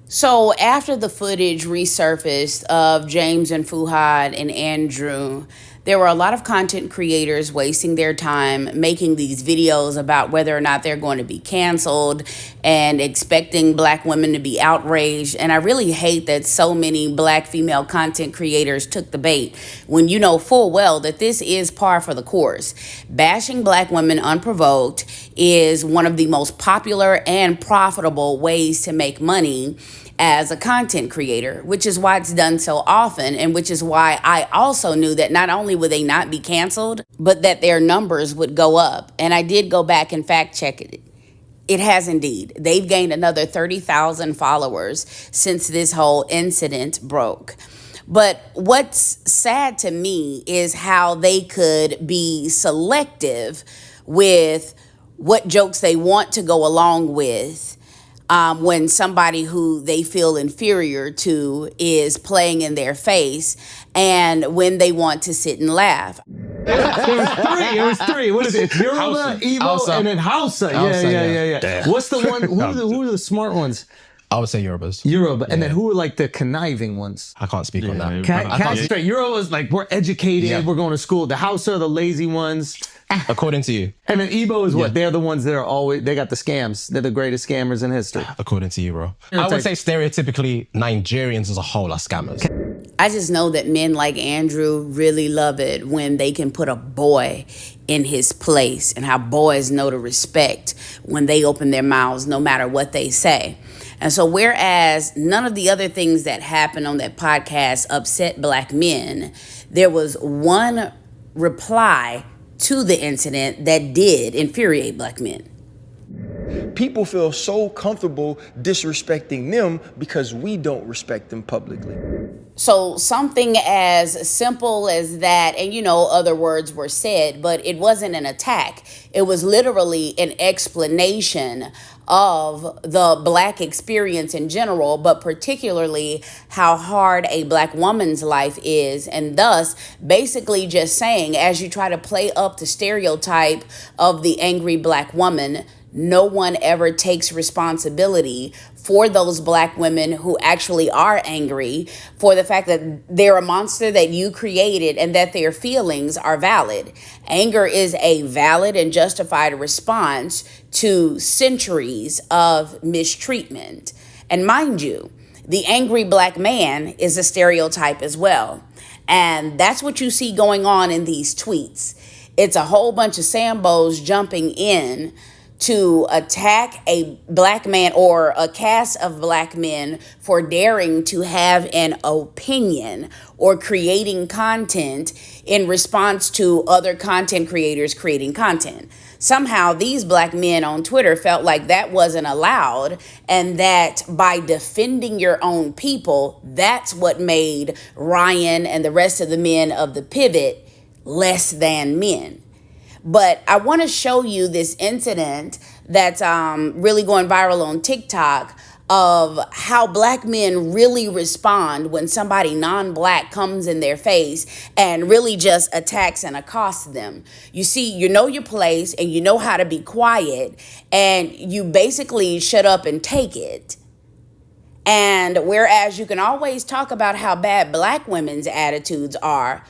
So after the footage resurfaced of James and Fuhad and Andrew, there were a lot of content creators wasting their time making these videos about whether or not they're going to be canceled and expecting black women to be outraged. And I really hate that so many black female content creators took the bait when you know full well that this is par for the course. Bashing black women unprovoked is one of the most popular and profitable ways to make money as a content creator, which is why it's done so often, and which is why I also knew that not only would they not be canceled, but that their numbers would go up. And I did go back and fact check it. It has indeed. They've gained another 30,000 followers since this whole incident broke. But what's sad to me is how they could be selective with what jokes they want to go along with when somebody who they feel inferior to is playing in their face, and when they want to sit and laugh. It was three. What is it? Yoruba, Igbo, and then Hausa. Yeah. Damn. What's the one? Who are the smart ones? I would say Yorubas. Yoruba. And then who are like the conniving ones? I can't speak on that. Can't straight. Yoruba's like, we're educated, we're going to school. The Hausa are the lazy ones. According to you. And then Igbo is what? They're the ones that are always, they got the scams. They're the greatest scammers in history. According to you, bro. I would say stereotypically, Nigerians as a whole are scammers. I just know that men like Andrew really love it when they can put a boy in his place, and how boys know to respect when they open their mouths no matter what they say. And so whereas none of the other things that happened on that podcast upset black men, there was one reply to the incident that did infuriate black men. People feel so comfortable disrespecting them because we don't respect them publicly. So something as simple as that, and you know, other words were said, but it wasn't an attack. It was literally an explanation of the black experience in general, but particularly how hard a black woman's life is, and thus basically just saying, as you try to play up the stereotype of the angry black woman, no one ever takes responsibility for those black women who actually are angry, for the fact that they're a monster that you created and that their feelings are valid. Anger is a valid and justified response to centuries of mistreatment. And mind you, the angry black man is a stereotype as well. And that's what you see going on in these tweets. It's a whole bunch of Sambos jumping in to attack a black man or a cast of black men for daring to have an opinion or creating content in response to other content creators creating content. Somehow these black men on Twitter felt like that wasn't allowed, and that by defending your own people, that's what made Ryan and the rest of the men of the pivot less than men. But I want to show you this incident that's really going viral on TikTok of how black men really respond when somebody non-black comes in their face and really just attacks and accosts them. You see, you know your place and you know how to be quiet, and you basically shut up and take it. And whereas you can always talk about how bad black women's attitudes are,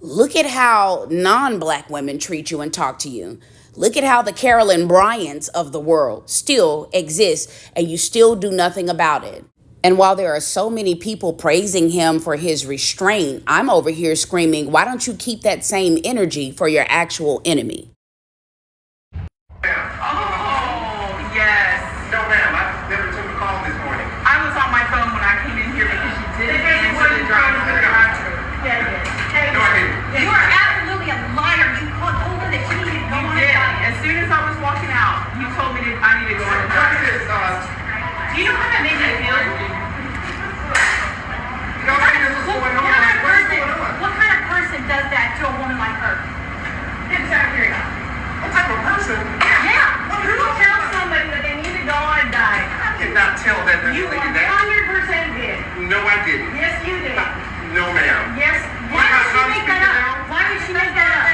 look at how non-black women treat you and talk to you. Look at how the Carolyn Bryants of the world still exist, and you still do nothing about it. And while there are so many people praising him for his restraint, I'm over here screaming, why don't you keep that same energy for your actual enemy? Oh, yes. No, ma'am, I never took a call this morning. I was on my phone when I came in here because you didn't answer the drive-thru. Yeah. No, I didn't. You are absolutely a liar. You told her that she needed to go on a diet. As soon as I was walking out, you told me that I need to go on a diet. Do you know how that made me feel? What kind of person does that to a woman like her? Get this out of here. What type of person? Yeah. Who tell somebody that they need to go on a diet? I did not tell that You lady that. 100% did. No, I didn't. Yes, you did. No, ma'am. Yes. Why did she make that up? Why did she make that up?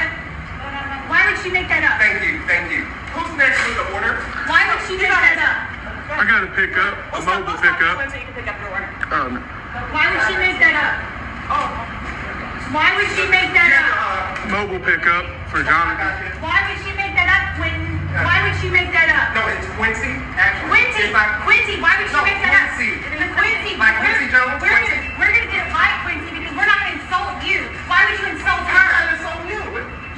Why did she make that up? Thank you. Who's next with the order? Why would she make that up? I got a pickup, a mobile pickup. So you can pick up don't know. Why would she make that up? Why would she make that up? Mobile pickup for Jonathan. Why would she make that up, Quentin? Why would she make that up? No, it's Quincy, actually. Quincy, why would she make that up? Quincy. Like Quincy Jones? We're gonna get it right, Quincy, because we're not gonna insult you. Why would you insult her? I'm not insulting you.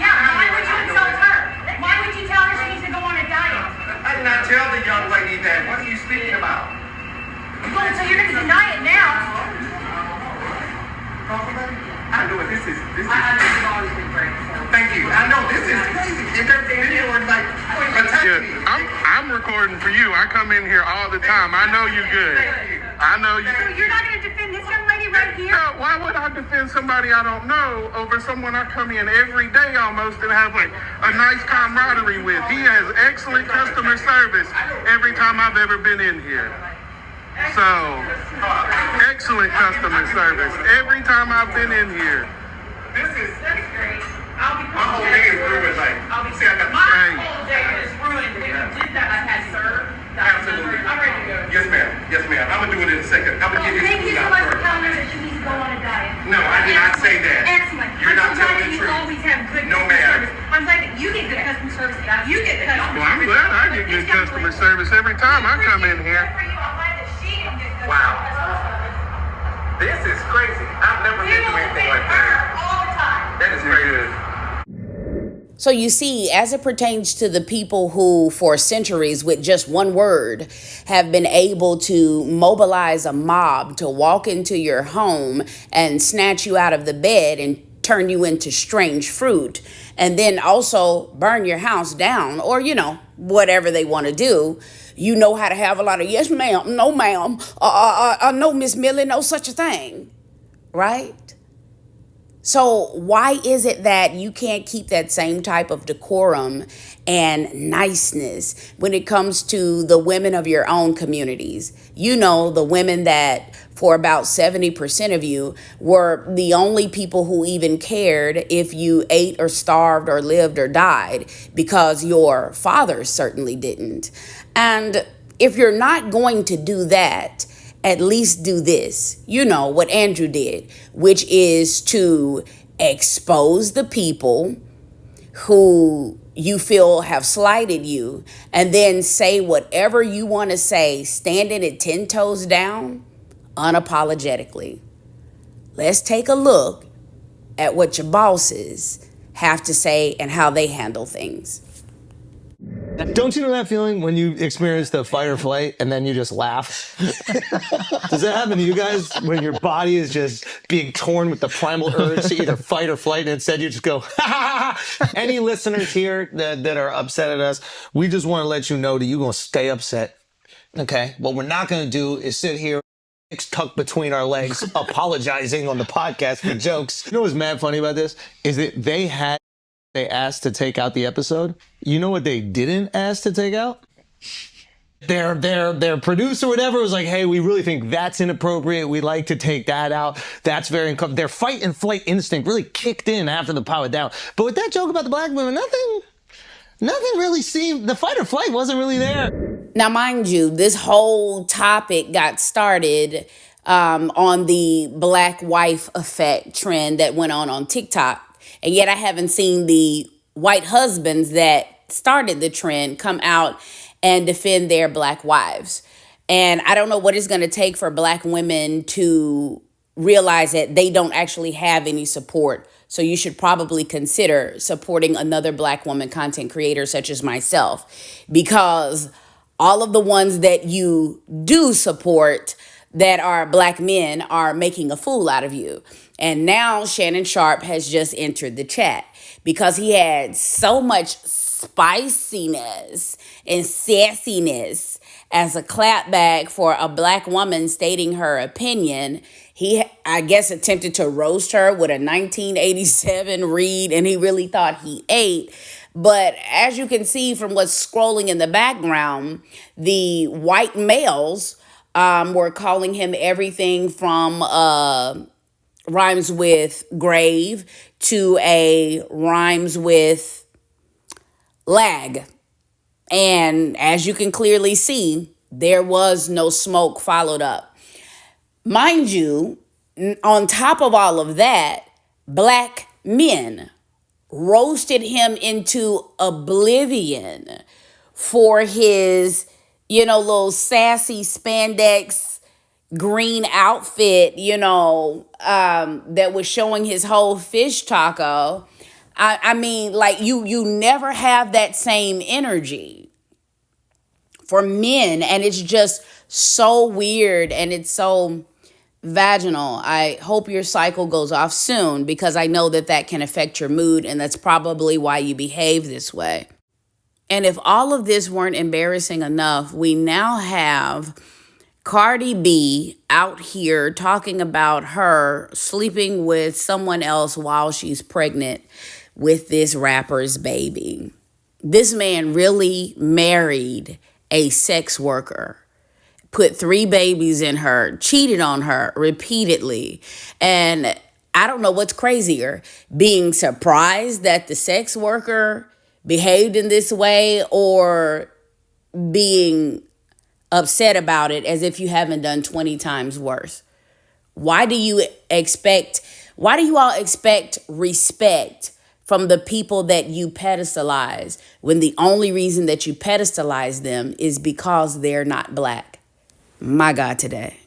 Yeah, why would you insult her? Why would you tell her she needs to go on a diet? I did not tell the young lady that. What are you speaking about? Well, so you're gonna deny it now. I know it. This is. Thank you. I know this is crazy. If there's a video where it's like attacking me. I'm recording for you. I come in here all the time. I know you good. I know you. So you're not gonna defend this young lady right here? No, why would I defend somebody I don't know over someone I come in every day almost and have like a nice camaraderie with? He has excellent customer service every time I've ever been in here. So, excellent customer service every time I've been in here. This is. Great. My whole day is ruined. Like, see, I got the Hey. whole day is ruined when you did that. I had served. Absolutely. I'm ready to go. Yes, ma'am. Yes, ma'am. I'm gonna do it in a second. I'm gonna get his Thank you food so out much for first. telling her that she needs to go on a diet. No, I did not say that. Excellent. You're not I'm so glad telling that the you truth. always have good No, customer ma'am. service. I'm glad that you get good customer service. You get good customer Well, I'm glad I get good customer service every time I come in here. Wow. This is crazy. I've never been through anything like that. all the time. That is crazy. So you see, as it pertains to the people who, for centuries, with just one word, have been able to mobilize a mob to walk into your home and snatch you out of the bed and turn you into strange fruit, and then also burn your house down, or, whatever they want to do. You know how to have a lot of yes, ma'am, no, ma'am, no, Miss Millie, no such a thing, right? So why is it that you can't keep that same type of decorum and niceness when it comes to the women of your own communities? The women that for about 70% of you were the only people who even cared if you ate or starved or lived or died, because your fathers certainly didn't. And if you're not going to do that, at least do this, what Andrew did, which is to expose the people who you feel have slighted you, and then say whatever you want to say, standing at 10 toes down, unapologetically. Let's take a look at what your bosses have to say and how they handle things. Don't you know that feeling when you experience the fight or flight and then you just laugh? Does that happen to you guys when your body is just being torn with the primal urge to either fight or flight, and instead you just go, ha ha ha? Any listeners here that are upset at us, we just want to let you know that you're going to stay upset. Okay? What we're not going to do is sit here tucked between our legs apologizing on the podcast for jokes. You know what's mad funny about this? Is that they asked to take out the episode. You know what they didn't ask to take out? Their producer or whatever was like, hey, we really think that's inappropriate. We'd like to take that out. That's very uncomfortable. Their fight and flight instinct really kicked in after the power down. But with that joke about the black women, nothing really seemed, the fight or flight wasn't really there. Now, mind you, this whole topic got started on the black wife effect trend that went on TikTok. And yet I haven't seen the white husbands that started the trend come out and defend their black wives. And I don't know what it's going to take for black women to realize that they don't actually have any support. So you should probably consider supporting another black woman content creator such as myself, because all of the ones that you do support that are black men are making a fool out of you. And now Shannon Sharpe has just entered the chat because he had so much spiciness and sassiness as a clapback for a black woman stating her opinion. He, I guess, attempted to roast her with a 1987 read, and he really thought he ate. But as you can see from what's scrolling in the background, the white males were calling him everything from rhymes with grave to a rhymes with lag. And as you can clearly see, there was no smoke followed up. Mind you, on top of all of that, black men roasted him into oblivion for his, little sassy spandex green outfit, that was showing his whole fish taco. I mean, like you never have that same energy for men, and it's just so weird and it's so vaginal. I hope your cycle goes off soon because I know that can affect your mood, and that's probably why you behave this way. And if all of this weren't embarrassing enough, we now have Cardi B out here talking about her sleeping with someone else while she's pregnant with this rapper's baby. This man really married a sex worker, put 3 babies in her, cheated on her repeatedly. And I don't know what's crazier, being surprised that the sex worker behaved in this way, or being upset about it as if you haven't done 20 times worse. Why do you all expect respect from the people that you pedestalize when the only reason that you pedestalize them is because they're not black? My God, today.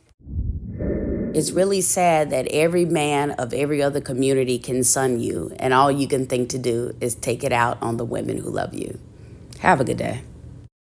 It's really sad that every man of every other community can sun you, and all you can think to do is take it out on the women who love you. Have a good day.